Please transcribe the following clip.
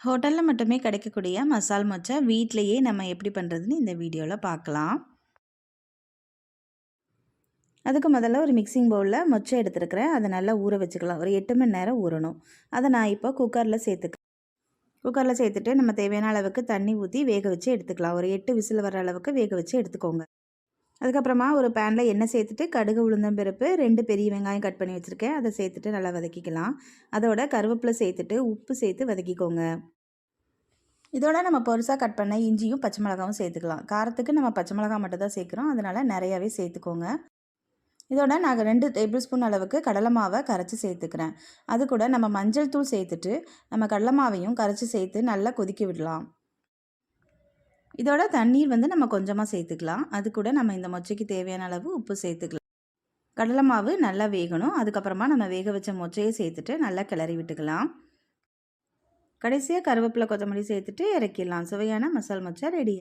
ஹோட்டலில் மட்டுமே கிடைக்கக்கூடிய மசால் மொச்சை வீட்டிலையே நம்ம எப்படி பண்ணுறதுன்னு இந்த வீடியோவில் பார்க்கலாம். அதுக்கு முதல்ல ஒரு மிக்சிங் பவுலில் மொச்சை எடுத்துருக்கிறேன். அதை நல்லா ஊற வச்சுக்கலாம். ஒரு 8 மணி நேரம் ஊறணும். அதை நான் இப்போ குக்கரில் சேர்த்துட்டு நம்ம தேவையான அளவுக்கு தண்ணி ஊற்றி வேக வச்சு எடுத்துக்கலாம். ஒரு 8 விசில் வர அளவுக்கு வேக வச்சு எடுத்துக்கோங்க. அதுக்கப்புறமா ஒரு பேனில் எண்ணெய் சேர்த்துட்டு கடுகு உளுந்தம்பருப்பு 2 பெரிய வெங்காயம் கட் பண்ணி வச்சுருக்கேன். அதை சேர்த்துட்டு நல்லா வதக்கிக்கலாம். அதோட கருவேப்பிலை சேர்த்துட்டு உப்பு சேர்த்து வதக்கிக்கோங்க. இதோட நம்ம பொருசாக கட் பண்ண இஞ்சியும் பச்சை மிளகாவும் சேர்த்துக்கலாம். காரத்துக்கு நம்ம பச்சை மிளகா மட்டும் தான் சேர்க்குறோம். அதனால் நிறையாவே சேர்த்துக்கோங்க. இதோட நாங்கள் 2 டேபிள் ஸ்பூன் அளவுக்கு கடலை மாவை கரைச்சி சேர்த்துக்கிறேன். அது கூட நம்ம மஞ்சள் தூள் சேர்த்துட்டு நம்ம கடலை மாவையும் கரைச்சி சேர்த்து நல்லா கொதிக்க விடலாம். இதோட தண்ணீர் நம்ம கொஞ்சமாக சேர்த்துக்கலாம். அது கூட நம்ம இந்த மொச்சைக்கு தேவையான அளவு உப்பு சேர்த்துக்கலாம். கடலை மாவு நல்லா வேகணும். அதுக்கப்புறமா நம்ம வேக வச்ச மொச்சையை சேர்த்துட்டு நல்லா கிளறி விட்டுக்கலாம். கடைசியாக கருவேப்பிலை கொத்தமல்லி சேர்த்துட்டு இறக்கிடலாம். சுவையான மசால் மொச்சை ரெடி.